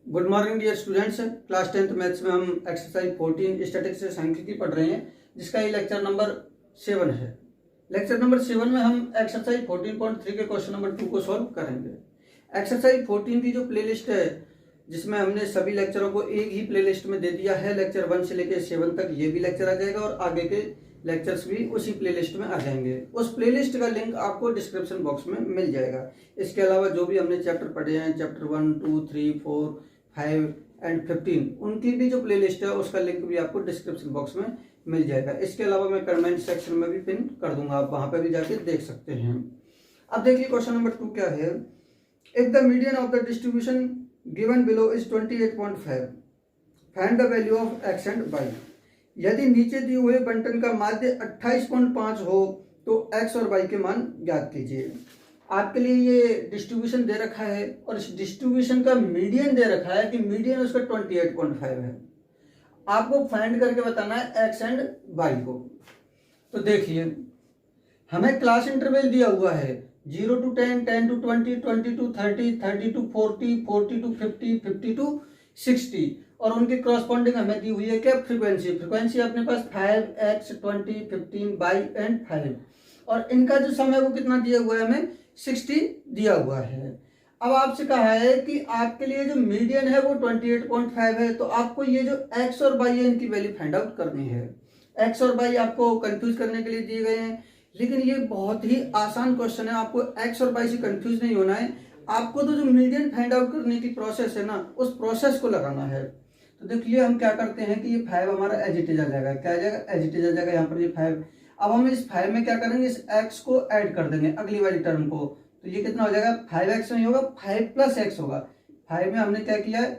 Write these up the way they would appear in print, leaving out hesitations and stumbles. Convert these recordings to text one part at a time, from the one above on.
Good morning dear students. Class 10th maths में हम exercise 14 statics से सांख्यिकी पढ़ रहे हैं, जिसका ये लेक्चर नंबर 7 है। लेक्चर नंबर 7 में हम एक्सरसाइज 14.3 के क्वेश्चन नंबर 2 को सॉल्व करेंगे। एक्सरसाइज 14 की जो प्लेलिस्ट है, जिसमें हमने सभी लेक्चरों को एक ही प्लेलिस्ट में दे दिया है, लेक्चर 1 से लेकर 7 तक ये भी लेक्चर आ जाएगा और आगे के लेक्चर्स भी उसी प्लेलिस्ट में आ जाएंगे। उस प्लेलिस्ट का लिंक आपको डिस्क्रिप्शन बॉक्स में मिल जाएगा। इसके अलावा जो भी हमने चैप्टर पढ़े हैं, चैप्टर 1, 2, 3, 4, 5 एंड 15, उनकी भी जो प्लेलिस्ट है उसका लिंक भी आपको डिस्क्रिप्शन बॉक्स में मिल जाएगा। इसके अलावा मैं कमेंट सेक्शन में भी पिन कर दूंगा, आप वहां पर भी जाके देख सकते हैं। अब देखिए क्वेश्चन नंबर 2 क्या है। If the median of the distribution given below is 28.5, find the value of x and y. यदि नीचे दिए हुए बंटन का माध्य 28.5 हो तो एक्स और वाई के मान ज्ञात कीजिए। आपके लिए ये डिस्ट्रीब्यूशन दे रखा है और इस डिस्ट्रीब्यूशन का मीडियन दे रखा है कि मीडियन उसका 28.5 है। आपको फाइंड करके बताना है एक्स एंड वाई को। तो देखिए, हमें क्लास इंटरवल दिया हुआ है 0 to 10, 10 to 20, 20 to 30, 30 to 40, 40 to 50, 50 to 60 और उनकी क्रॉसपॉन्डिंग हमें दी हुई है क्या, फ्रीक्वेंसी अपने पास 5x, 20, 15, y एंड 5 और इनका जो सम है वो कितना दिया हुआ है, हमें 60 दिया हुआ है। अब आपसे कहा है कि आपके लिए जो मीडियन है वो 28.5 है, तो आपको ये जो x और y है इनकी वैल्यू फाइंड आउट करनी है। x और y आपको कंफ्यूज करने के लिए दिए गए हैं, लेकिन ये बहुत ही आसान क्वेश्चन है। आपको x और y से कंफ्यूज नहीं होना है, आपको तो जो मीडियन फाइंड आउट करने की प्रोसेस है ना, उस प्रोसेस को लगाना है। तो देखिए हम क्या करते हैं कि ये 5 हमारा एज इट इज आ जाएगा। क्या आ जाएगा, एज इट इज आ जाएगा। यहाँ पर ये 5, अब हम इस 5 में क्या करेंगे, इस x को ऐड कर देंगे अगली वाली टर्म को। तो ये कितना हो जाएगा, 5x नहीं होगा, 5 प्लस x होगा। 5 में हमने क्या किया है,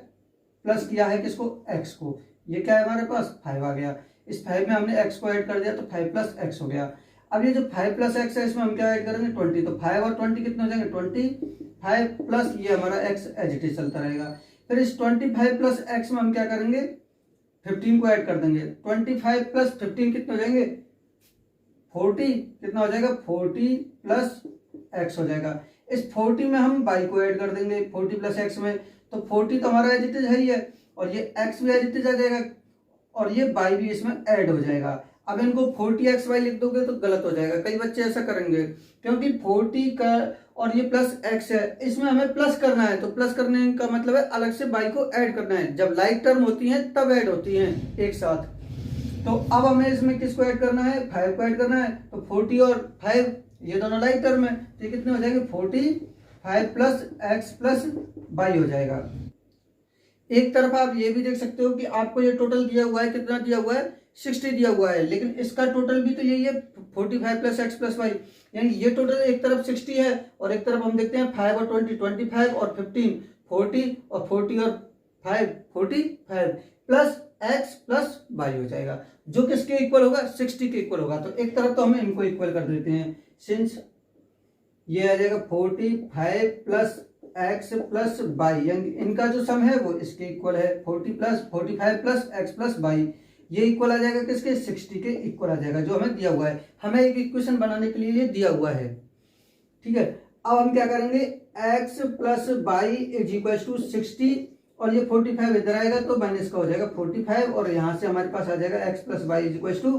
प्लस किया है किसको, x को। ये क्या है हमारे पास, 5 आ गया। इस 5 में हमने x को ऐड कर दिया तो 5 प्लस x हो गया। अब ये जो 5 प्लस x है इसमें हम क्या ऐड करेंगे, 20। तो 5 और 20 कितने हो जाएंगे, 25 प्लस ये हमारा x एज इट इज चलता रहेगा। फिर इस 25 प्लस x में हम क्या करेंगे, 15 को ऐड कर देंगे। 25 प्लस 15 कितने हो जाएंगे, 40। कितना हो जाएगा, 40 प्लस x हो जाएगा। इस 40 में हम y को ऐड कर देंगे 40 प्लस x में। तो 40 तो हमारा एज इट इज है ही है और ये x भी एज इट इज आ जाएगा और ये y भी इसमें ऐड हो जाएगा। अब इनको 40xy लिख दोगे तो गलत हो जाएगा। कई बच्चे ऐसा करेंगे क्योंकि 40 का और ये प्लस x है, इसमें हमें प्लस करना है। तो प्लस करने का मतलब है अलग से y को ऐड करना है। जब लाइक टर्म होती हैं तब ऐड होती हैं एक साथ। तो अब हमें इसमें किसको ऐड करना है, 5 को ऐड करना है। तो 40 और 5 ये दोनों लाइक टर्म है, तो ये कितने हो जाएंगे, 45 प्लस x प्लस y हो जाएगा। एक तरफ आप ये भी देख सकते हो कि आपको ये टोटल दिया हुआ है, कितना दिया हुआ है, 60 दिया हुआ है, लेकिन इसका टोटल भी तो यही है 45 प्लस x प्लस वाई। यानी ये टोटल एक तरफ 60 है और एक तरफ हम देखते हैं 5 और 20, 25 और 15, 40 और 40 और 5, 45 प्लस x प्लस वाई हो जाएगा, जो किसके इक्वल होगा, 60 के इक्वल होगा। तो एक तरफ तो हम इनको इक्वल कर देते हैं। सिंस ये आ जाएगा 45 प्लस x प्लस वाई, यानी इनका जो सम है वो इसके इक्वल है। 45 प्लस x प्लस वाई ये इक्वल आ जाएगा किसके, 60 के इक्वल आ जाएगा, जो हमें दिया हुआ है। हमें एक इक्वेशन बनाने के लिए ये दिया हुआ है, ठीक है। अब हम क्या करेंगे, x plus y is equal to 60 और ये 45 इधर आएगा तो माइनस का हो जाएगा 45 और यहाँ से हमारे पास आ जाएगा x plus y is equal to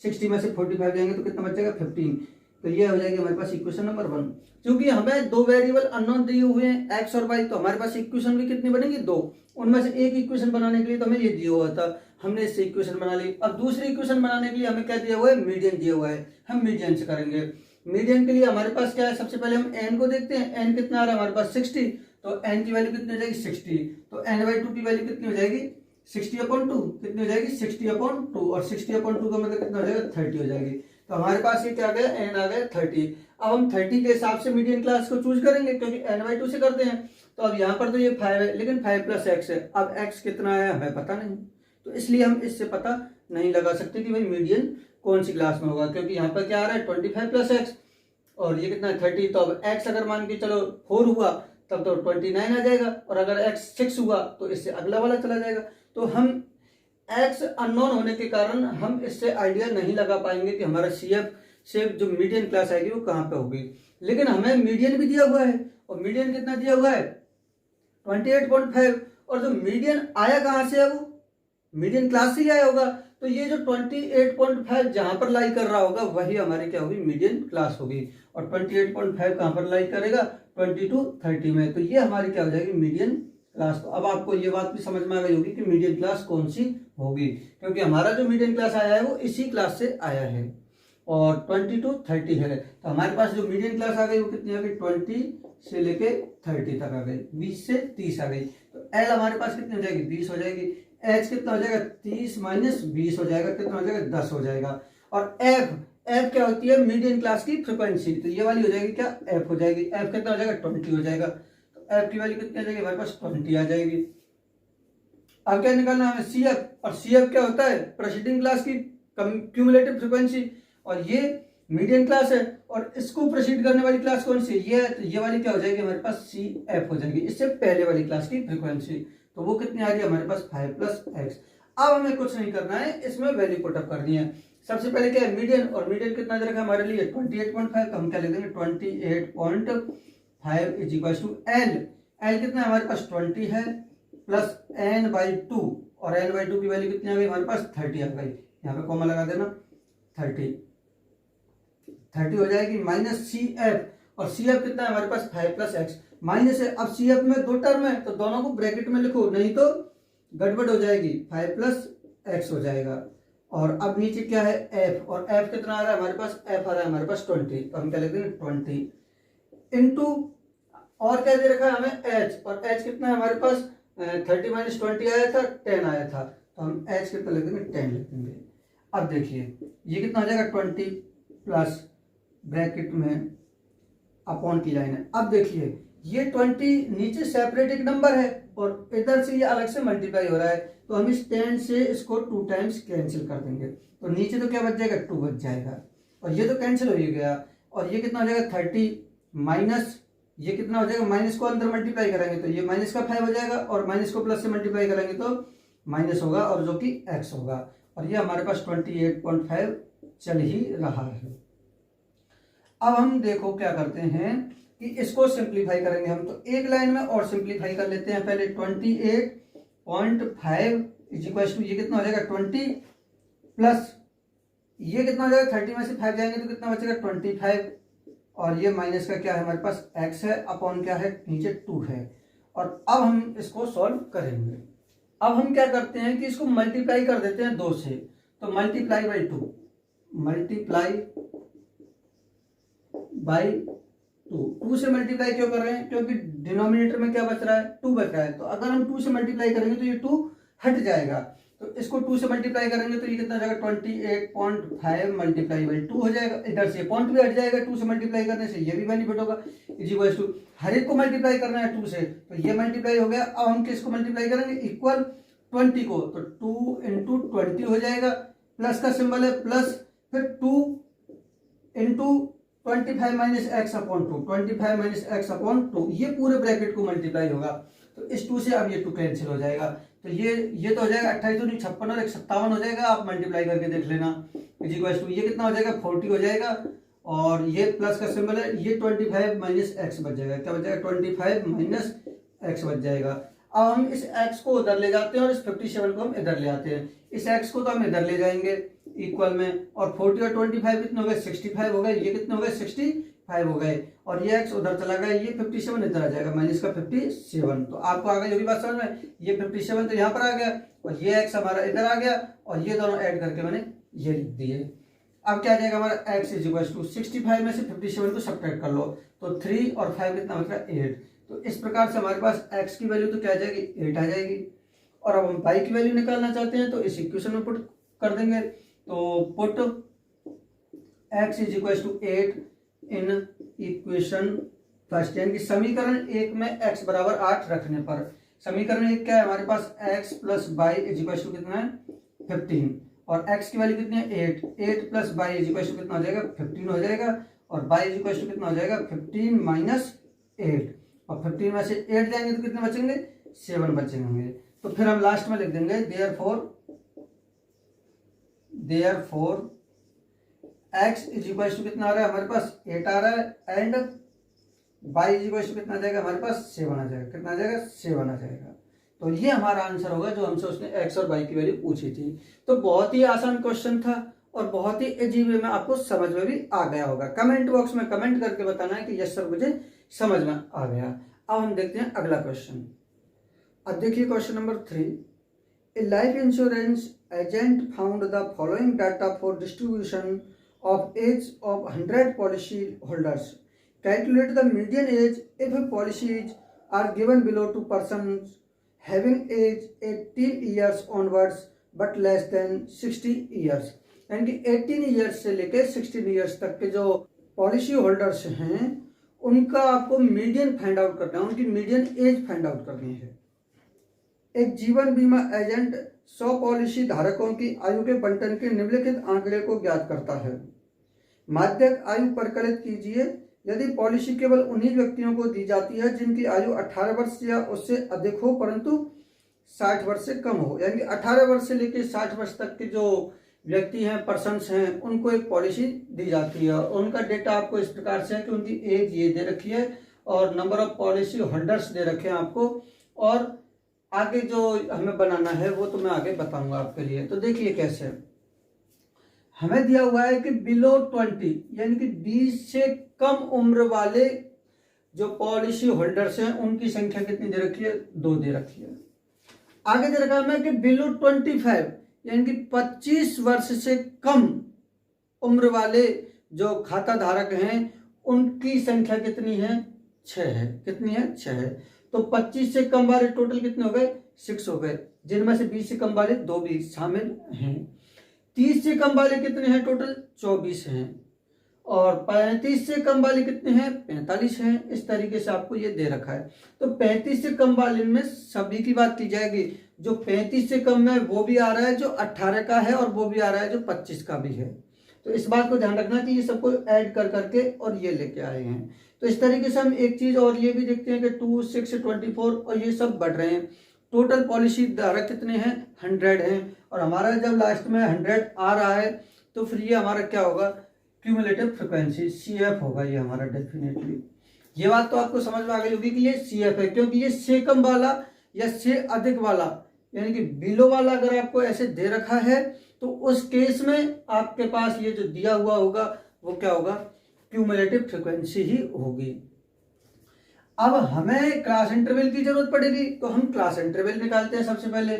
60 में से 45 जाएंगे तो कितना बच जाएगा, 15। तो ये हो जाएगी हमारे पास इक्वेशन नंबर 1। क्योंकि हमें दो वेरिएबल अननोन दिए हुए हैं x और y, तो हमारे पास इक्वेशन भी कितनी बनेगी, 2। उनमें से एक इक्वेशन बनाने के लिए तो हमें ये दिया हुआ था, हमने इससे इक्वेशन बना ली। अब दूसरी इक्वेशन बनाने के लिए हमें क्या दिया हुआ है, मीडियन दिया हुआ है। हम मीडियन से करेंगे। मीडियन के लिए हमारे पास क्या है, सबसे पहले हम n को देखते हैं। n कितना आ रहा है हमारे पास, 60। तो n की वैल्यू कितनी हो जाएगी, 60। तो n/2 की वैल्यू कितनी हो जाएगी, 60/2 कितनी हो जाएगी, 60/2 और 60/2 का मतलब कितना हो जाएगा, 30 हो जाएगी। तो हमारे पास ये क्या आ गया, n आ गया 30। अब हम 30 के हिसाब से मीडियन क्लास को चूज करेंगे क्योंकि n/2 से करते हैं। तो अब यहाँ पर तो ये 5 है, लेकिन 5 प्लस x है। अब x कितना है हमें पता नहीं, तो इसलिए हम इससे पता नहीं लगा सकते कि भाई मीडियन कौन सी क्लास में होगा, क्योंकि यहाँ पर क्या आ रहा है 25 प्लस x और ये कितना है 30। तो अब x अगर मान के चलो 4 हुआ तब तो 29 आ जाएगा, और अगर x 6 हुआ तो इससे अगला वाला चला जाएगा। तो हम x अननोन होने के कारण हम इससे आइडिया नहीं लगा पाएंगे कि हमारा CF से जो मीडियन क्लास आएगी वो कहाँ पे होगी। लेकिन हमें मीडियन भी दिया हुआ है और मीडियन कितना दिया हुआ है, 28.5 और जो मीडियन आया कहाँ से है, वो मीडियन क्लास से ही आया होगा। तो ये जो 28.5 जहां पर लाई कर रहा होगा वही हमारी क्या होगी, मीडियन क्लास होगी। और 28.5 कहां पर लाई करेगा, 22-30 में। तो ये हमारी क्या हो जाएगी, मीडियन क्लास। तो अब आपको ये बात भी समझ में आ गई होगी कि मीडियन क्लास कौन सी होगी, क्योंकि हमारा जो मीडियन क्लास आया है वो इसी क्लास से आया है और 20-30 है। तो हमारे पास जो मीडियन क्लास आ गई वो कितनी आ गई, 20 से लेके 30 तक आ गई, 20 से 30 आ गई। तो एल हमारे पास कितनी हो जाएगी, 20 हो जाएगी। एच कितना हो जाएगा, 30 माइनस 20 हो जाएगा, कितना हो जाएगा, 10 हो जाएगा। और एफ, एफ क्या होती है, मीडियन क्लास की फ्रिक्वेंसी। तो ये वाली हो जाएगी क्या, एफ हो जाएगी। एफ कितना हो जाएगा, 20 हो जाएगा। तो एफ की वैल्यू कितनी आ जाएगी, हमारे पास 20 आ जाएगी। अब क्या निकालना है हमें, सी एफ। और सी एफ क्या होता है, प्रेसिडिंग क्लास की क्यूमुलेटिव फ्रिक्वेंसी। और ये मीडियन क्लास है और इसको प्रोसीड करने वाली क्लास कौन सी, ये है। तो ये वाली क्या हो जाएगी हमारे पास, सी एफ हो जाएगी, इससे पहले वाली क्लास की फ्रिक्वेंसी। तो वो कितनी आ रही है हमारे पास, 5 प्लस एक्स। अब हमें कुछ नहीं करना है, इसमें वैल्यू पुटअप करनी है। सबसे पहले क्या है, मीडियन। और मीडियन कितना दे रखा है हमारे लिए, 28.5। तो हम क्या लिख देंगे, 28.5 is equal to L. L कितना है हमारे पास, 20 है, प्लस n/2। और n/2 की वैल्यू कितनी आ गई हमारे पास, 30 आ गई। यहाँ पे कॉमा लगा देना, 30 हो जाएगी, माइनस सी एफ। और सी एफ कितना है हमारे पास, 5 प्लस एक्स माइनस है। अब सी एफ में दो टर्म है तो दोनों को ब्रैकेट में लिखो, नहीं तो गड़बड़ हो जाएगी। 5 प्लस एक्स हो जाएगा। और अब नीचे क्या है, एफ। और एफ कितना आ रहा है हमारे पास, एफ आ रहा है हमारे पास 20। तो हम क्या लिख देंगे, 20 इंटू, और क्या दे रखा है हमें, एच। और एच कितना है हमारे पास, 30 माइनस 20 आया था, 10 आया था। तो हम एच कितना लिख देंगे, 10 लिख देंगे। अब देखिए ये कितना हो जाएगा, 20 प्लस ब्रैकेट में अपॉन की लाइन है। अब देखिए ये 20 नीचे सेपरेट एक नंबर है और इधर से ये अलग से मल्टीप्लाई हो रहा है। तो हम इस 10 से इसको 2 टाइम्स कैंसिल कर देंगे। तो नीचे तो क्या बच जाएगा, 2 बच जाएगा। और ये तो कैंसिल हो ही गया। और ये कितना हो जाएगा, 30 माइनस ये कितना हो जाएगा, माइनस को अंदर मल्टीप्लाई करेंगे तो ये माइनस का 5 हो जाएगा। और माइनस को प्लस से मल्टीप्लाई करेंगे तो माइनस होगा, और जो कि एक्स होगा। और ये हमारे पास 28.5 चल ही रहा है। अब हम देखो क्या करते हैं कि इसको सिंप्लीफाई करेंगे हम। तो एक लाइन में और सिंप्लीफाई कर लेते हैं पहले। 28.5 इज इक्वल टू, ये कितना हो जाएगा, 20 प्लस ये कितना हो जाएगा, 30 में से 5 जाएंगे तो कितना बचेगा, 25। और ये माइनस का क्या है हमारे पास, x है, अपॉन क्या है, नीचे 2 है। और अब हम इसको सॉल्व करेंगे। अब हम क्या करते हैं कि इसको मल्टीप्लाई कर देते हैं 2 से। तो मल्टीप्लाई बाई 2, मल्टीप्लाई बाई 2 से मल्टीप्लाई क्यों कर रहे हैं, क्योंकि डिनोमिनेटर में क्या बच रहा है, 2 बच रहा है। तो अगर हम 2 से मल्टीप्लाई करेंगे तो ये 2 हट जाएगा। तो इसको 2 से मल्टीप्लाई करेंगे तो ये कितना हो जाएगा, 28.5 मल्टीप्लाई बाई 2 हो जाएगा। इधर से पॉइंट भी हट जाएगा 2 से मल्टीप्लाई करने से, ये भी बेनिफिट होगा। इज इक्वल टू, हर एक को मल्टीप्लाई करना है 2 से, तो ये मल्टीप्लाई हो गया। अब हम किसको मल्टीप्लाई करेंगे, इक्वल 20 को। तो 2 इंटू 20 हो जाएगा, प्लस का सिंबल है प्लस, फिर 2 into 25 minus x upon 2, 25 minus x upon 2, ये पूरे ब्रैकेट को मल्टीप्लाई होगा। तो इस 2 से अब ये 2 कैंसिल हो जाएगा। तो ये तो हो जाएगा 28 दूनी 56 और 57 हो जाएगा। आप मल्टीप्लाई करके देख लेना। इज इक्वल टू, ये कितना हो जाएगा, 40 हो जाएगा। और ये प्लस का सिंबल है, ये 25 माइनस एक्स बच जाएगा। क्या बच जाएगा, 25 माइनस एक्स बच जाएगा। अब हम इस x को उधर ले जाते हैं और इस 57 को हम इधर ले आते हैं। इस x को तो हम इधर ले जाएंगे इक्वल में, और 40 और 25 कितने हो गए, 65 हो गए। ये कितने हो गए, 65 हो गए। और ये x उधर चला गया, ये 57 इधर आ जाएगा, माइनस का 57। तो आपको आ गई होगी बात समझ में। ये 57 तो यहाँ पर आ गया और ये x हमारा इधर आ गया, और ये दोनों ऐड करके मैंने ये लिख दिए। अब क्या आ जाएगा हमारा, x इज इक्वल टू 65 में से 57 को सब्ट्रैक्ट कर लो तो 3 और 5 कितना बच रहा है, 8। तो इस प्रकार से हमारे पास x की वैल्यू तो क्या आ जाएगी, 8 आ जाएगी। और अब हम y की वैल्यू निकालना चाहते हैं तो इस इक्वेशन में पुट कर देंगे। तो put x is equal to 8 in equation first, यानी कि समीकरण 1 में x बराबर 8 रखने पर। समीकरण 1 क्या है हमारे पास, x plus y is equal to कितना है, 15। और x की वैल्यू कितनी है, 8। 8 plus y is equal to कितना हो जाएगा, 15 हो जाएगा। और y इज इक्वल टू कितना हो जाएगा, 15 माइनस 8। और 15 में से 8 जाएंगे तो कितने बचेंगे, 7 बचेंगे। तो फिर हम लास्ट में लिख देंगे therefore x is equal to कितना आ रहा है हमारे पास, 8 आ रहा है। And y is equal to कितना आ जाएगा हमारे पास, 7 आ जाएगा। कितना आ जाएगा, 7 आ जाएगा। तो ये हमारा आंसर होगा जो हमसे उसने एक्स और वाई की वैल्यू पूछी थी। तो बहुत ही आसान क्वेश्चन था और बहुत ही अजीब वे में आपको समझ में भी आ गया होगा। कमेंट बॉक्स में कमेंट करके बताना है कि यस सर मुझे समझ में आ गया। अब हम देखते हैं अगला क्वेश्चन। अब देखिए question number 3। A life insurance agent found the following data for distribution of age of 100 policy holders. Calculate the median age if policies are given below to persons having age 18 years onwards but less than 60 years. यानी कि 18 years से लेकर 16 years तक के जो policy holders हैं उनका आपको मीडियन फाइंड आउट करना है, उनकी मीडियन एज फाइंड आउट करनी है। एक जीवन बीमा एजेंट 100 पॉलिसी धारकों की आयु के बंटन के निम्नलिखित आंकड़े को ज्ञात करता है। माध्यक आयु परिकलित कीजिए। यदि पॉलिसी केवल उन्हीं व्यक्तियों को दी जाती है जिनकी आयु 18 वर्ष या उससे अधिक हो परंतु 60 वर्ष से कम हो, यानी कि 18 वर्ष से लेकर 60 वर्ष तक के जो व्यक्ति हैं, पर्सन्स हैं, उनको एक पॉलिसी दी जाती है। उनका डेटा आपको इस प्रकार से है कि उनकी एज ये दे रखी है और नंबर ऑफ पॉलिसी होल्डर्स दे रखे हैं आपको, और आगे जो हमें बनाना है वो तो मैं आगे बताऊंगा आपके लिए। तो देखिए कैसे हमें दिया हुआ है कि बिलो 20 यानी कि 20 से कम उम्र वाले जो पॉलिसी होल्डर्स हैं उनकी संख्या कितनी दे रखी है, 2 दे रखी है। आगे दे रखा है कि बिलो 25 यानी कि 25 वर्ष से कम उम्र वाले जो खाता धारक हैं उनकी संख्या कितनी है, 6 है। कितनी है, 6 है। तो 25 से कम वाले टोटल कितने हो गए, 6 हो गए, जिनमें से 20 से कम वाले 2 भी शामिल हैं। 30 से कम वाले कितने हैं, टोटल 24 हैं। और 35 से कम वाले कितने हैं, 45 हैं। इस तरीके से आपको ये दे रखा है। तो 35 से कम वाले में सभी की बात की जाएगी। जो 35 से कम है वो भी आ रहा है, जो 18 का है, और वो भी आ रहा है जो 25 का भी है। तो इस बात को ध्यान रखना कि ये सबको ऐड कर करके और ये लेके आए हैं। तो इस तरीके से हम एक चीज और ये भी देखते हैं कि 2, 6, 24 और ये सब बढ़ रहे हैं। टोटल पॉलिसी धारक कितने हैं, 100 हैं। और हमारा जब लास्ट में 100 आ रहा है तो फिर ये हमारा क्या होगा, क्यूमुलेटिव फ्रिक्वेंसी CF होगा ये हमारा डेफिनेटली। ये बात तो आपको समझ में आ गई होगी कि ये CF है, क्योंकि ये से कम वाला या से अधिक वाला यानी कि बिलो वाला अगर आपको ऐसे दे रखा है तो उस केस में आपके पास ये जो दिया हुआ होगा वो क्या होगा, क्यूमुलेटिव फ्रिक्वेंसी ही होगी। अब हमें क्लास इंटरवल की जरूरत पड़ेगी तो हम क्लास इंटरवल निकालते हैं सबसे पहले।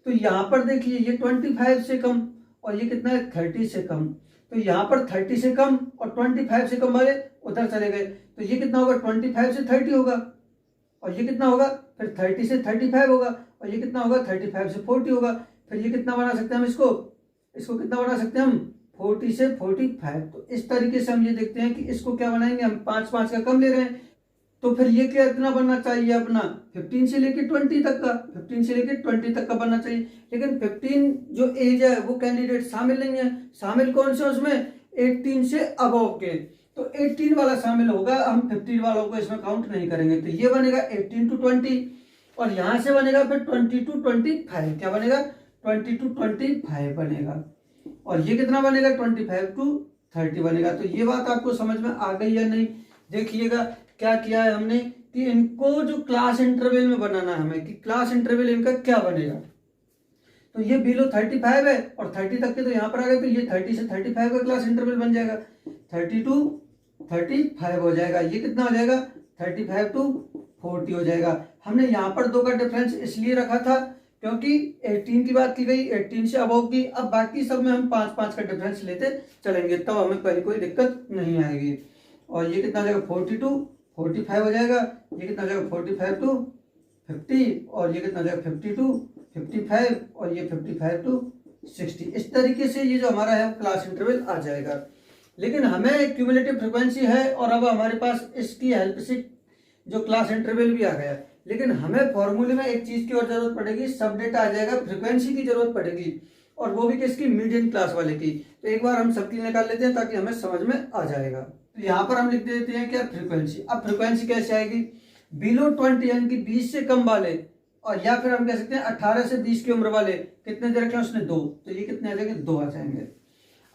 तो यहाँ पर देखिए ये 25 से कम और ये कितना है, 30 से कम। तो यहाँ पर 30 से कम और 25 से कम वाले उधर चले गए, तो ये कितना होगा, 25 से 30 होगा। और ये कितना होगा, फिर 30 से 35 होगा। और ये कितना होगा, 35 से 40 होगा। फिर ये कितना बना सकते हैं हम, इसको कितना बना सकते हैं हम, 40 से 45। तो इस तरीके से हम ये देखते हैं कि इसको क्या बनाएंगे, हम 5 का कम ले रहे हैं। तो फिर ये क्या इतना बनना चाहिए अपना, 15 से लेके 20 तक का, 15 से लेके 20 तक का बनना चाहिए। लेकिन 15 जो एज है वो कैंडिडेट शामिल नहीं है। शामिल कौन से उसमें, 18 से अबव के। तो 18 वाला शामिल होगा, हम 15 वालों को इसमें काउंट नहीं करेंगे। तो ये बनेगा 18 to 20 और यहां से बनेगा फिर 20 to 25। क्या बनेगा, 20 to 25 बनेगा। और ये कितना बनेगा, 25 to 30 बनेगा। तो ये बात आपको समझ में आ गई या नहीं। देखिएगा क्या किया है हमने कि इनको जो क्लास इंटरवल में बनाना है हमें, कि क्लास इंटरवल इनका क्या बनेगा। तो ये बिलो 35 है और 30 तक के तो यहाँ पर आ गए, तो ये 30 से 35 का क्लास इंटरवल बन जाएगा, 30 to 35 हो जाएगा। ये कितना हो जाएगा, 35 to 40 हो जाएगा। हमने यहाँ पर 2 का डिफरेंस इसलिए रखा था क्योंकि 18 की बात की गई, 18 से अबव की। अब बाकी सब में हम 5 का डिफरेंस लेते चलेंगे, तब हमें कहीं कोई दिक्कत नहीं आएगी। और ये कितना हो जाएगा, 40 to 45 हो जाएगा। ये कितना हो जाएगा, 45 to 50 और ये कितना हो जाएगा, 50 to 55 और ये 55 to 60। इस तरीके से ये जो हमारा है क्लास इंटरवल आ जाएगा। लेकिन हमें क्यूमुलेटिव फ्रिक्वेंसी है और अब हमारे पास इसकी हेल्प से जो क्लास इंटरवल भी आ गया। लेकिन हमें फॉर्मूले में एक चीज की और जरूरत पड़ेगी, सब डेटा आ जाएगा, फ्रिक्वेंसी की जरूरत पड़ेगी, और वो भी किसकी, मीडियन क्लास वाले की। तो एक बार हम सबकी निकाल लेते हैं ताकि हमें समझ में आ जाएगा। तो यहाँ पर हम लिख देते हैं क्या, फ्रीक्वेंसी। अब फ्रीक्वेंसी कैसे आएगी, बिलो 20 यानी कि 20 से कम वाले, और या फिर हम कह सकते हैं 18 से 20 की उम्र वाले कितने दे रखे हैं उसने, 2। तो ये कितने आ जाएंगे, 2 आ जाएंगे।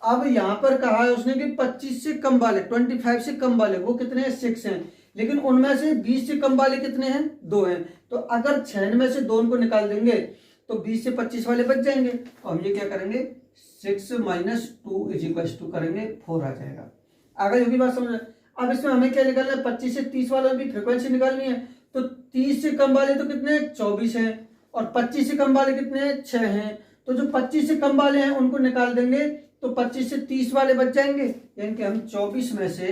अब यहाँ पर कहा है उसने कि 25 से कम वाले, 25 से कम वाले वो कितने हैं, 6 हैं। लेकिन उनमें से 20 से कम वाले कितने हैं, 2 हैं। तो अगर 6 में से 2 को निकाल देंगे तो 20 से 25 वाले बच जाएंगे। तो हम ये क्या करेंगे, 6 माइनस 2 इज इक्वल टू करेंगे 4 आ जाएगा। आगे होगी बात समझ। अब इसमें हमें क्या निकालना है, 25 से 30 वालों की फ्रीक्वेंसी निकालनी है। तो 30 से कम वाले तो कितने, 24 है, और 25 से कम वाले कितने हैं, 6 हैं। तो जो 25 से कम वाले हैं उनको निकाल देंगे तो 25 से 30 वाले बच जाएंगे, यानी कि हम 24 में से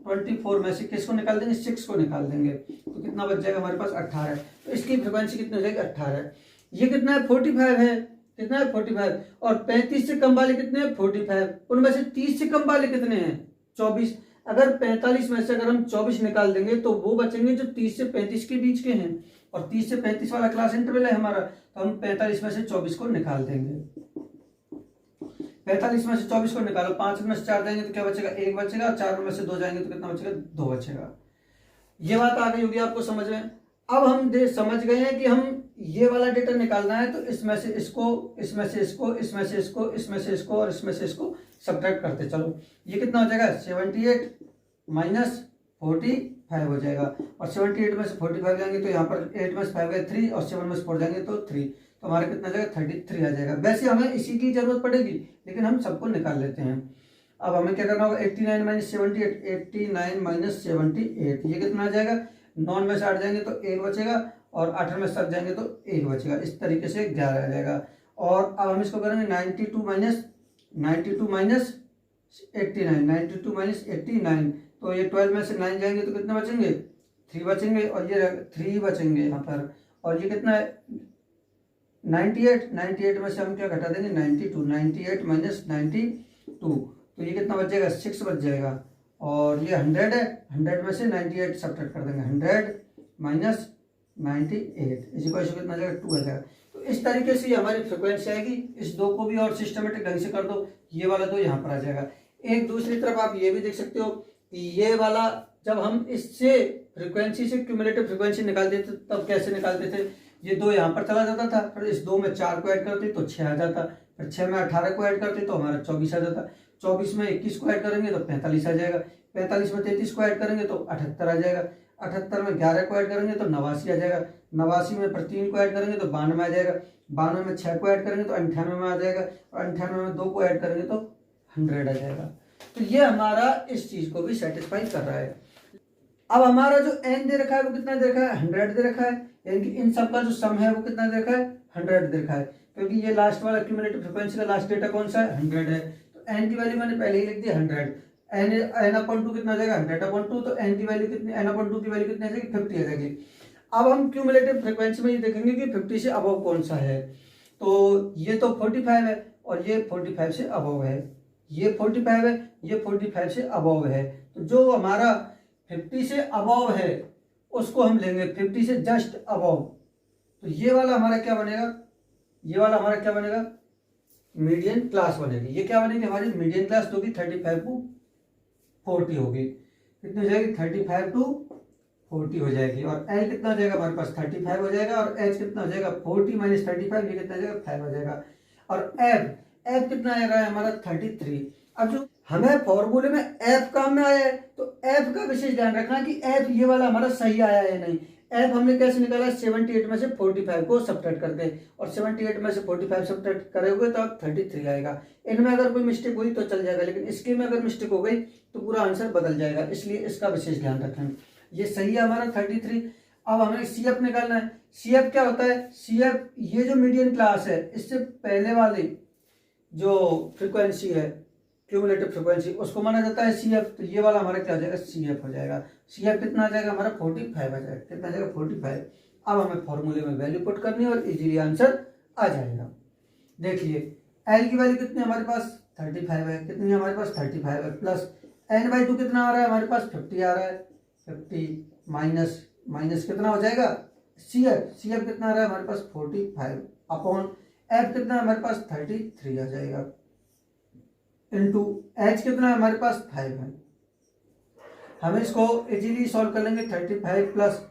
24 में से किसको निकाल देंगे, 6 को निकाल देंगे। तो कितना बच जाएगा हमारे पास, 18। तो इसकी फ्रीक्वेंसी कितनी हो जाएगी, 18। ये कितना है, 45 है। कितना है, 45। और 35 से कम वाले कितने हैं, 45। उनमें से 30 से कम वाले कितने हैं, 24। अगर 45 में से अगर हम 24 निकाल देंगे तो वो बचेंगे जो 30 से 35 के बीच के हैं, और 30 से 35 वाला क्लास इंटरवल है हमारा। तो हम 45 में से 24 को निकाल देंगे। 45 में से 24 को निकालो, 5 में से 4 जाएंगे तो क्या बचेगा, 1 बचेगा। 4 में से 2 जाएंगे तो कितना बचेगा, 2 बचेगा। ये बात आ गई होगी आपको समझ में। अब हम समझ गए हैं कि हम ये वाला डेटा निकालना है, तो इसमें से इसको, इसमें से इसको, इसमें से इसको, इसमें से इसको और इसमें से इसको सब्ट्रैक्ट करते चलो। ये कितना हो जाएगा, 78 माइनस 45 हो जाएगा। और 78 में से 45 जाएंगे तो यहाँ पर 8 में से 5 गए 3, और 7 में से 4 जाएंगे तो 3। तो हमारा कितना आ जाएगा, 33 आ जाएगा। वैसे हमें इसी की जरूरत पड़ेगी, लेकिन हम सबको निकाल लेते हैं। अब हमें क्या करना होगा, 89 माइनस 78, 89 माइनस 78, ये कितना आ जाएगा, 9 में से 8 जाएंगे तो 1 बचेगा, और 8 में से 7 जाएंगे तो 1 बचेगा। इस तरीके से 11 आ जाएगा। और अब हम इसको करेंगे 92 माइनस 89, 92 माइनस 89, तो ये 12 में से 9 जाएंगे तो कितने बचेंगे, 3 बचेंगे, और ये 3 बचेंगे यहाँ पर। और ये कितना है, 98 में से हम क्या घटा देंगे, 98 माइनस 92, तो ये कितना बच जाएगा, 6 बच जाएगा। और ये 100 है, 100 में से 98 सब्ट्रैक्ट कर देंगे, 100 माइनस 98 इसी को कितना आ जाएगा, 2 आ जाएगा। तो इस तरीके से हमारी फ्रिक्वेंसी आएगी। इस 2 को भी और सिस्टमेटिक ढंग से कर दो, ये वाला 2 यहाँ पर आ जाएगा। एक दूसरी तरफ आप ये भी देख सकते हो कि ये वाला जब हम इससे फ्रीक्वेंसी से क्यूमुलेटिव फ्रीक्वेंसी निकालते थे तब कैसे निकालते थे, ये 2 यहाँ पर चला जाता था, फिर इस 2 में 4 को ऐड करते तो 6 आ जाता, फिर 6 में 18 को ऐड करते तो हमारा 24 आ जाता, 24 में 21 को ऐड करेंगे तो 45 आ जाएगा, 45 में 33 को ऐड करेंगे तो 78 आ जाएगा, 78 में 11 को ऐड करेंगे तो 89 आ जाएगा, 89 में फिर 3 को ऐड करेंगे तो 92 आ जाएगा, 92 में 6 को ऐड करेंगे तो 98 में आ जाएगा, और 98 में 2 को ऐड करेंगे तो 100 आ जाएगा। तो ये हमारा इस चीज को भी सेटिस्फाई कर रहा है। अब हमारा जो n दे रखा है वो कितना दे रखा है, 100 दे रखा है, यानी कि इन सब का जो सम है वो कितना दे रखा है, 100 दे रखा है, क्योंकि ये लास्ट वाला क्यूमुलेटिव फ्रीक्वेंसी का लास्ट डेटा कौन सा है, 100 है। तो n की वैल्यू मैंने पहले ही लिख दी 100, n/2 कितना आ जाएगा, 100/2, तो n की वैल्यू कितनी, n/2 की वैल्यू कितनी आ जाएगी, 50 आ जाएगी। अब हम क्यूमुलेटिव फ्रीक्वेंसी में ये देखेंगे कि 50 से अबव कौन सा है। तो ये तो 45 है, और ये 45 से अबव है, ये 45 है, ये 45 से अबव है। तो जो हमारा 50 से अबव है उसको हम लेंगे 50 से जस्ट अबव। तो ये वाला हमारा क्या बनेगा, ये वाला हमारा क्या बनेगा, मीडियन क्लास बनेगी। ये क्या बनेगी, हमारी मीडियन क्लास होगी 35 टू 40 होगी। कितनी हो जाएगी, 35 टू 40 हो जाएगी। और L कितना हो जाएगा हमारे पास, 35 हो जाएगा, और H कितना हो जाएगा, 40 माइनस 35, ये कितना हो जाएगा, 5 हो जाएगा। और F कितना आ रहा है हमारा, 33। अब जो हमें फॉर्मूले में F काम में आया है, तो F का विशेष ध्यान रखना कि F ये वाला हमारा सही आया है नहीं। F हमने कैसे निकाला, 78 में से 45 को सब्ट्रैक्ट करके, और 78 में से 45 सब्ट्रैक्ट करोगे तो आप 33 आएगा। इनमें अगर कोई मिस्टेक हुई तो चल जाएगा, लेकिन इसके में अगर मिस्टेक हो गई तो पूरा आंसर बदल जाएगा, इसलिए इसका विशेष ध्यान रखें। ये सही है हमारा 33। अब हमें CF निकालना है। CF क्या होता है, CF ये जो मीडियन क्लास है इससे पहले वाली जो फ्रीक्वेंसी है क्यूमुलेटिव फ्रीक्वेंसी उसको माना जाता है CF। तो ये वाला हमारा क्या हो जाएगा, CF हो जाएगा। CF कितना आ जाएगा हमारा, 45 आ जाएगा। कितना आ जाएगा, 45। अब हमें फॉर्मूले में वैल्यू पुट करनी है और इजीली आंसर आ जाएगा। देखिए L की वैल्यू कितनी हमारे पास, 35 है। कितनी हमारे पास, 35 है, प्लस n/2 कितना आ रहा है हमारे पास, 50 आ रहा है। 50 माइनस कितना हो जाएगा, CF कितना आ रहा है हमारे पास, 45 अपॉन F कितना है हमारे पास, 33 आ जाएगा, इंटू H कितना है हमारे पास, 5 है। हम इसको इजीली सॉल्व कर लेंगे। 35 प्लस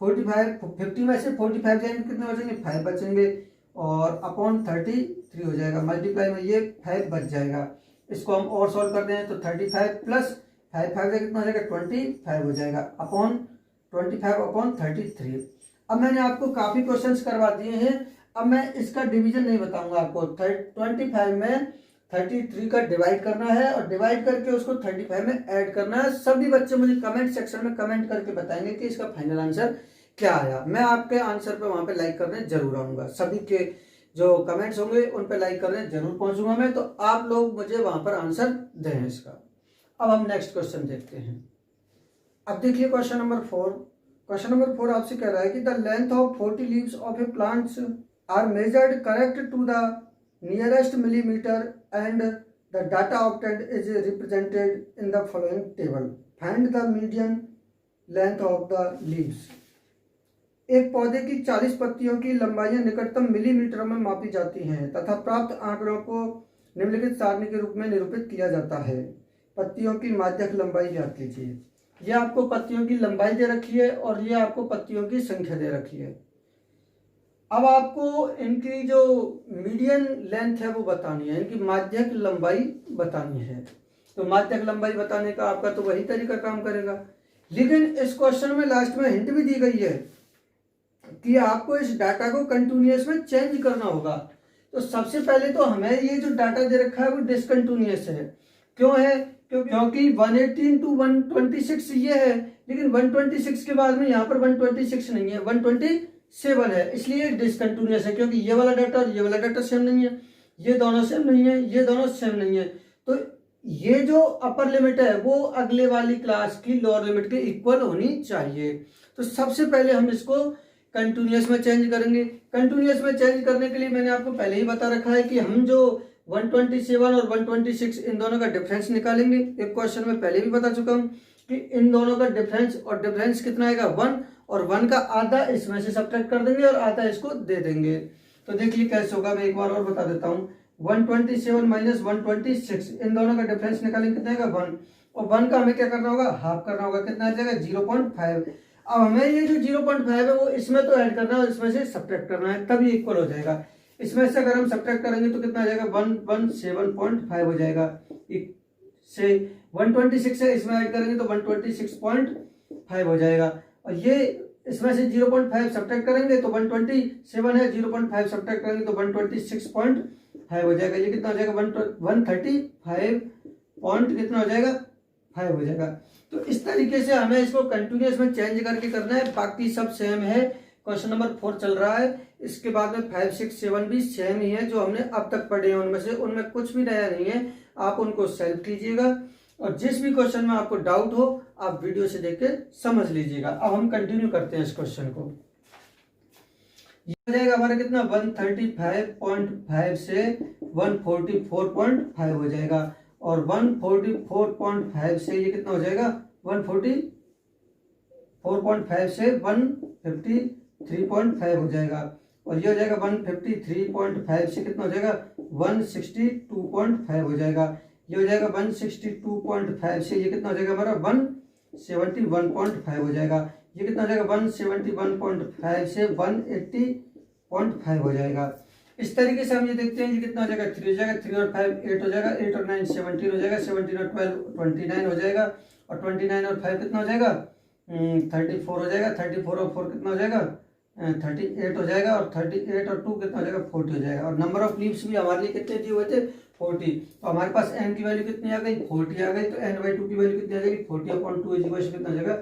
45, 50 में से 45 जाएंगे कितने बचेंगे, 5 बचेंगे, और अपॉन 33 हो जाएगा, मल्टीप्लाई में ये 5 बच जाएगा। इसको हम और सॉल्व करते हैं तो 35 प्लस 5 कितना हो जाएगा, 25 हो जाएगा, अपॉन 25 अपॉन 33। अब मैंने आपको काफ़ी क्वेश्चंस करवा दिए हैं, अब मैं इसका डिवीजन नहीं बताऊंगा आपको। 25 में 33 का डिवाइड करना है और डिवाइड करके उसको 35 में ऐड करना है। सभी बच्चे मुझे कमेंट सेक्शन में कमेंट करके बताएंगे कि इसका फाइनल आंसर क्या आया। मैं आपके आंसर पे वहां पे लाइक करने जरूर आऊंगा, सभी के जो कमेंट्स होंगे उन पे लाइक करने जरूर पहुंचूंगा मैं, तो आप लोग मुझे वहां पर आंसर दें इसका। अब हम नेक्स्ट क्वेश्चन देखते हैं। अब देखिए क्वेश्चन नंबर 4। क्वेश्चन नंबर 4 आपसे कह रहा है कि the length of 40 leaves of a plants are measured correct to the nearest millimetre and the data obtained is represented in the following table. Find the median length of the leaves. एक पौधे की 40 पत्तियों की लंबाइयां निकटतम millimetre में मापी जाती हैं तथा प्राप्त आंकड़ों को निम्नलिखित सारणी के रूप में निरूपित किया जाता है। पत्तियों की माध्यक लंबाई ज्ञात कीजिए। यह आपको पत्तियों की लंबाई दे रखी है और ये आपको पत्तियों की संख्या दे रखी है। अब आपको इनकी जो मीडियन लेंथ है वो बतानी है, इनकी माध्यक लंबाई बतानी है। तो माध्यक लंबाई बताने का आपका तो वही तरीका काम करेगा, लेकिन इस क्वेश्चन में लास्ट में हिंट भी दी गई है कि आपको इस डाटा को कंटिन्यूअस में चेंज करना होगा। तो सबसे पहले तो हमें ये जो डाटा दे रखा है वो डिसकंटिन्यूअस है। क्यों है? क्योंकि 118 to 126 ये है, लेकिन 126 के बाद में यहाँ पर 126 नहीं है, 127 है, इसलिए डिसकंटिन्यूअस है। क्योंकि ये वाला डाटा और ये वाला डाटा सेम नहीं है, ये दोनों सेम नहीं है, ये दोनों सेम नहीं है। तो ये जो अपर लिमिट है वो अगले वाली क्लास की लोअर लिमिट के इक्वल होनी चाहिए। तो सबसे पहले हम इसको कंटिन्यूअस में चेंज करेंगे। कंटिन्यूअस में चेंज करने के लिए मैंने आपको पहले ही बता रखा है कि हम जो 127 और 126 इन दोनों का डिफरेंस निकालेंगे। एक क्वेश्चन में पहले भी बता चुका हूं कि इन दोनों का डिफरेंस, और डिफरेंस कितना आएगा 1, और 1 का आधा इसमें से सब्ट्रैक्ट कर देंगे और आधा इसको दे देंगे। तो देखिए कैसे होगा, मैं एक बार और बता देता हूँ। 127 माइनस 126 इन दोनों का डिफरेंस निकालेंगे, कितना आएगा 1, और 1 का हमें क्या करना होगा, हाफ करना होगा। कितना आ जाएगा 0.5। अब हमें ये जो 0.5 है वो इसमें तो ऐड करना है और इसमें से सब्ट्रैक्ट करना है, तभी इक्वल हो जाएगा। इसमें से अगर हम सब्ट्रैक्ट करेंगे तो कितना आ जाएगा 117.5 हो जाएगा। से 126 है, इसमें ऐड करेंगे तो 126.5 हो जाएगा। और ये इसमें से 0.5 सब्ट्रैक्ट करेंगे तो 127 है, 0.5 सब्ट्रैक्ट करेंगे तो 126.5 हो जाएगा। ये कितना हो जाएगा 135 पॉइंट कितना हो जाएगा 5 हो जाएगा। तो इस तरीके से हमें इसको कंटिन्यूअस में चेंज करके करना है, बाकी सब सेम है। क्वेश्चन नंबर 4 चल रहा है, इसके बाद में 5, 6, 7 भी सेम ही है जो हमने अब तक पढ़े हैं। उनमें से उनमें कुछ भी नया नहीं है, आप उनको सेल्फ कीजिएगा और जिस भी क्वेश्चन में आपको डाउट हो आप वीडियो से देख के समझ लीजिएगा। अब हम कंटिन्यू करते हैं इस क्वेश्चन को। ये हो जाएगा हमारा कितना 135.5 से 144.5 हो जाएगा, और 144.5 से ये कितना हो जाएगा 144.5 से 153.5 हो जाएगा, और ये हो जाएगा 153.5 से कितना हो जाएगा 162.5 हो जाएगा। ये हो जाएगा 162.5 से ये कितना हो जाएगा हमारा 171.5 हो जाएगा। ये कितना हो जाएगा 171.5 से 180.5 हो जाएगा। इस तरीके से हम ये देखते हैं, ये कितना हो जाएगा 3 हो जाएगा, 3 और 5 8 हो जाएगा, 8 और 9 17 हो जाएगा, 17 और 12 29 हो जाएगा, और 29 और 5 कितना हो जाएगा 34 हो जाएगा, 34 और 4 कितना हो जाएगा 38 हो जाएगा, और 38 और 2 कितना हो जाएगा 40 हो जाएगा। और नंबर ऑफ लीव्स भी हमारे लिए कितने दिए हुए थे 40, तो हमारे पास n की वैल्यू कितनी आ गई 40 आ गई, तो n/2 की वैल्यू कितनी आ जाएगी 40/2 कितना हो जाएगा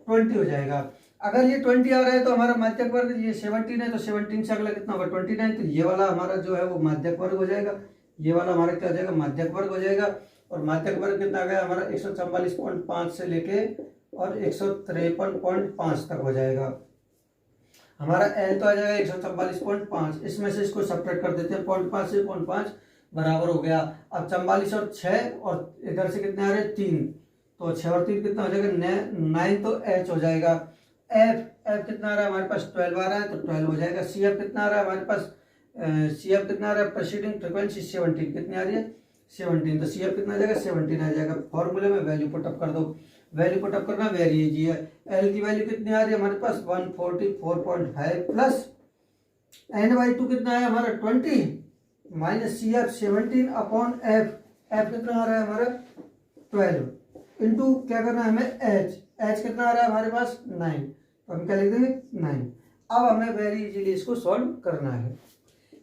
20 हो जाएगा। अगर ये 20 आ रहा है तो हमारा माध्यक वर्ग, ये 17 है तो 17 से अगला कितना होगा 29, तो ये वाला हमारा जो है वो माध्यक वर्ग हो जाएगा, ये वाला हमारा क्या हो जाएगा माध्यक वर्ग हो जाएगा। और माध्यक वर्ग कितना आ गया हमारा 144.5 से लेके और 153.5 तक हो जाएगा। हमारा n तो आ जाएगा 144.5, इसमें से इसको सब्ट्रैक्ट कर देते हैं 0.5 से 0.5 बराबर हो गया। अब 44 और 6 और इधर से कितने आ रहे 3, तो 6 और 3 कितना हो जाएगा 9, तो h हो जाएगा। f कितना आ रहा है हमारे पास 12 आ रहा है, तो 12 हो जाएगा। cf कितना आ रहा है हमारे पास, cf कितना आ रहा है प्रीसीडिंग फ्रीक्वेंसी 17 कितनी आ रही है 17, तो cf कितना आ जाएगा 17 आ जाएगा। फॉर्मूले में वैल्यू पुटअप कर दो, वैल्यू पुटअप करना वेरी इजी है। एल की वैल्यू कितनी आ रही है हमारे पास 144.5 प्लस n/2 कितना है हमारा 20 माइनस cf 17/f, f कितना आ रहा है हमारा 12 इंटू क्या करना है हमें h कितना आ रहा है हमारे पास 9, तो हम क्या लिख देंगे 9। अब हमें वेरी इजीली इसको सॉल्व करना है।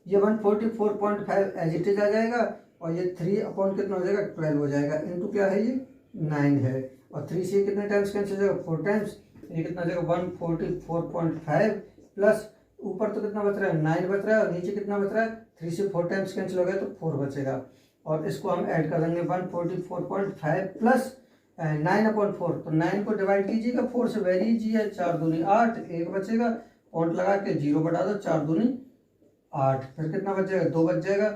ये 144.5 एज इट इज आ जाएगा और ये 3 अपॉन कितना हो जाएगा 12 हो जाएगा, इनटू क्या है ये 9 है और 3 से कितने टाइम्स कैंसिल हो जाएगा 4 टाइम्स, ये कितना हो जाएगा 144.5 प्लस ऊपर तो कितना बच रहा है 9 बच रहा है और नीचे कितना बच रहा है 3 से 4 टाइम्स कैंसिल हो गया तो 4 बचेगा और इसको हम ऐड कर देंगे 144.5 प्लस 9/4, तो 9 को डिवाइड कीजिएगा 4 से, वेरी इजी है, 4 दूनी 8, 1 बचेगा, पॉइंट लगा के 0 बढ़ा दो, 4 दूनी 8, फिर कितना बच जाएगा 2 बच जाएगा,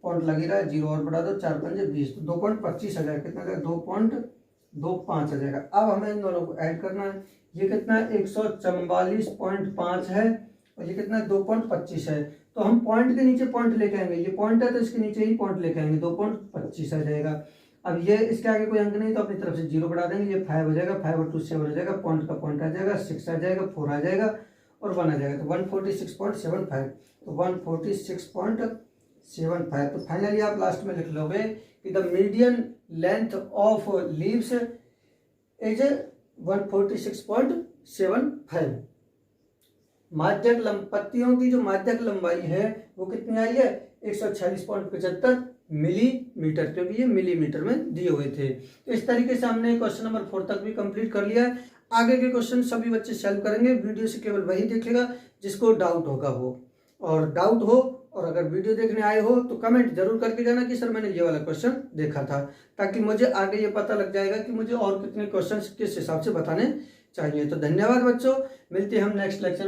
पॉइंट लगी रहा है 0 और बढ़ा दो, 4 पंजे 20, तो 2.25 आ जाएगा, कितना जाएगा 2.25 आ जाएगा। अब हमें इन दोनों को ऐड करना है, ये कितना है 144.5 है और ये कितना है 2.25 है, तो हम पॉइंट के नीचे पॉइंट लेके आएंगे, ये पॉइंट है तो इसके नीचे ही पॉइंट लेके आएंगे, 2.25 आ जाएगा। अब ये इसके आगे कोई अंक नहीं तो अपनी तरफ से 0 बढ़ा देंगे, ये 5 हो जाएगा, 5 और 2 7 हो जाएगा, पॉइंट का पॉइंट आ जाएगा, 6 आ जाएगा, 4 आ जाएगा और 1 आ जाएगा, तो 146.75, तो 146.75। तो फाइनली आप लास्ट में लिख लोगे कि the median length of leaves is 146.75। माध्यक पत्तियों की जो माध्यक लंबाई है वो कितनी आई है 146.75 मिलीमीटर, क्योंकि ये मिलीमीटर में दिए हुए थे। तो इस तरीके से हमने क्वेश्चन नंबर 4 तक भी कंप्लीट कर लिया है। आगे के क्वेश्चन सभी बच्चे सॉल्व करेंगे, वीडियो से केवल वही देखेगा जिसको डाउट होगा वो, और डाउट हो और अगर वीडियो देखने आए हो तो कमेंट जरूर करके जाना कि सर मैंने ये वाला क्वेश्चन देखा था, ताकि मुझे आगे ये पता लग जाएगा कि मुझे और कितने क्वेश्चन किस हिसाब से बताने चाहिए। तो धन्यवाद बच्चों, मिलते हैं हम नेक्स्ट लेक्चर।